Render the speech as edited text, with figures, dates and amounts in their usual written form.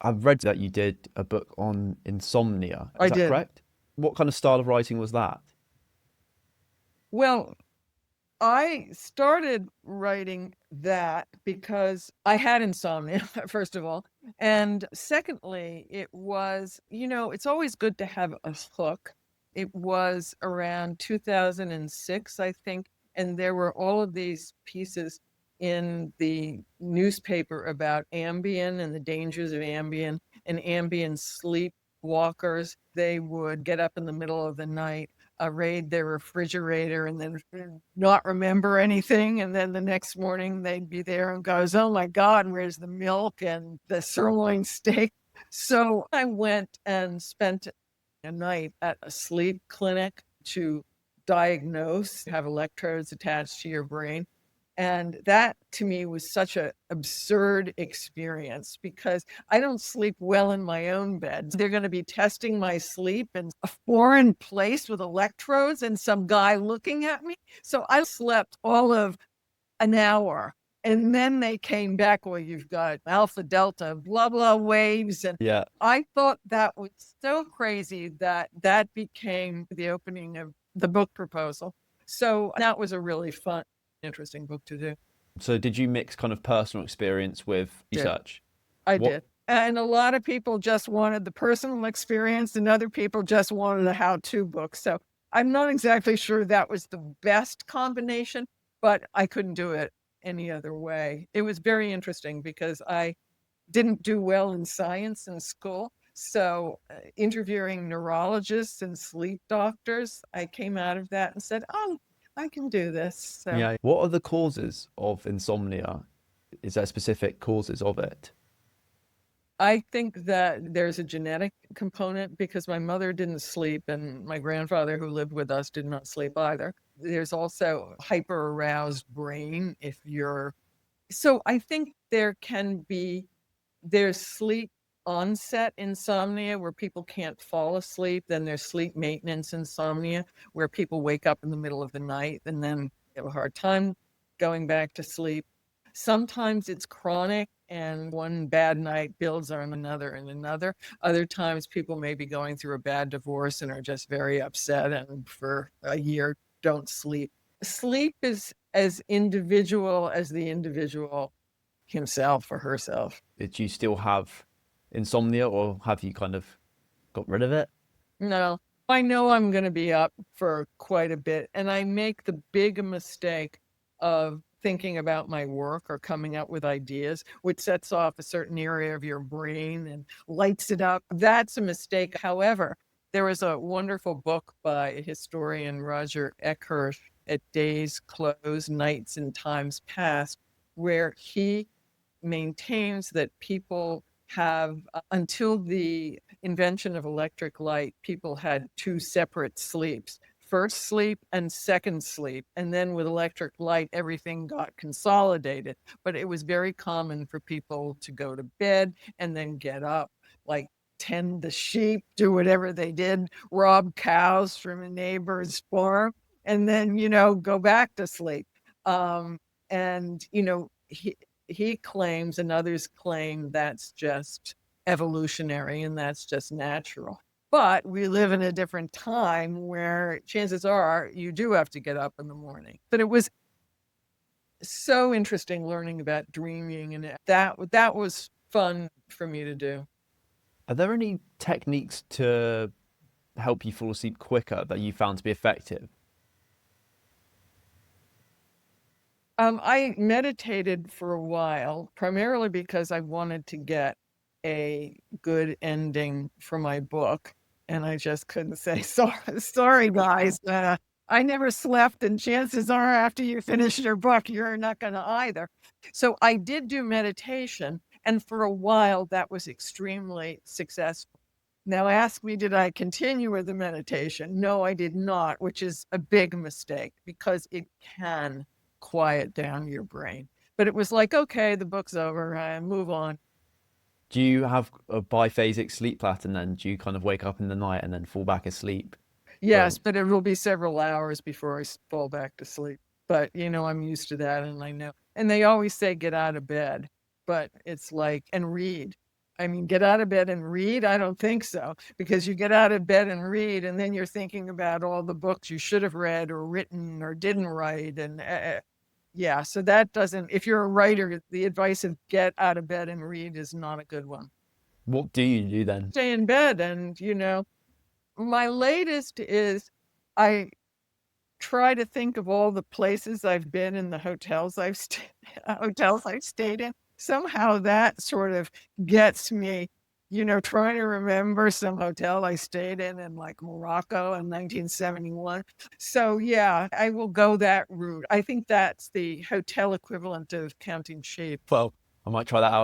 I've read that you did a book on insomnia. I Is that did. correct? What kind of style of writing was that? Well, I started writing that because I had insomnia, first of all. And secondly, it was, it's always good to have a hook. It was around 2006, I think. And there were all of these pieces in the newspaper about Ambien and the dangers of Ambien and Ambien sleepwalkers. They would get up in the middle of the night, raid their refrigerator, and then not remember anything. And then the next morning they'd be there and goes, "Oh my God, where's the milk and the sirloin steak?" So I went and spent a night at a sleep clinic to diagnose, have electrodes attached to your brain. And that to me was such an absurd experience because I don't sleep well in my own bed. They're going to be testing my sleep in a foreign place with electrodes and some guy looking at me. So I slept all of an hour. And then they came back, well, you've got alpha, delta, blah, blah waves. And Yeah. I thought that was so crazy that that became the opening of the book proposal. So that was a really fun, interesting book to do. So did you mix kind of personal experience with Did. research? I What? did. And a lot of people just wanted the personal experience, and other people just wanted a how to book. So I'm not exactly sure that was the best combination, but I couldn't do it any other way. It was very interesting because I didn't do well in science in school. So, interviewing neurologists and sleep doctors, I came out of that and said, "Oh, I can do this." So, Yeah. What are the causes of insomnia? Is there specific causes of it? I think that there's a genetic component because my mother didn't sleep and my grandfather who lived with us did not sleep either. There's also hyper aroused brain if you're so I think there's sleep onset insomnia where people can't fall asleep. Then there's sleep maintenance insomnia where people wake up in the middle of the night and then have a hard time going back to sleep. Sometimes it's chronic and one bad night builds on another and another. Other times people may be going through a bad divorce and are just very upset and for a year don't sleep. Sleep is as individual as the individual himself or herself. Did you still have insomnia or have you kind of got rid of it? No, I know I'm going to be up for quite a bit, and I make the big mistake of thinking about my work or coming up with ideas, which sets off a certain area of your brain and lights it up. That's a mistake. However, there was a wonderful book by historian Roger Eckhurst, At Days Close, Nights and Times Past, where he maintains that people have, until the invention of electric light, people had two separate sleeps, first sleep and second sleep. And then with electric light, everything got consolidated. But it was very common for people to go to bed and then get up, like tend the sheep, do whatever they did, rob cows from a neighbor's farm, and then, go back to sleep. And, he claims and others claim that's just evolutionary and that's just natural. But we live in a different time where chances are you do have to get up in the morning. But it was so interesting learning about dreaming, and that was fun for me to do. Are there any techniques to help you fall asleep quicker that you found to be effective? I meditated for a while, primarily because I wanted to get a good ending for my book, and I just couldn't say, sorry, guys. I never slept, and chances are, after you finish your book, you're not going to either. So I did do meditation, and for a while, that was extremely successful. Now, ask me, did I continue with the meditation? No, I did not, which is a big mistake because it can quiet down your brain. But it was like, okay, the book's over, I move on. Do you have a biphasic sleep pattern then? Do you kind of wake up in the night and then fall back asleep? Yes, Well, but it will be several hours before I fall back to sleep. But, I'm used to that and I know. And they always say get out of bed, but it's like, and read. I mean, get out of bed and read? I don't think so, because you get out of bed and read, and then you're thinking about all the books you should have read or written or didn't write. And yeah, so that doesn't, if you're a writer, the advice of get out of bed and read is not a good one. What do you do then? Stay in bed. And, my latest is I try to think of all the places I've been in, the hotels I've stayed in. Somehow that sort of gets me, trying to remember some hotel I stayed in like Morocco in 1971. So yeah, I will go that route. I think that's the hotel equivalent of counting sheep. Well, I might try that out.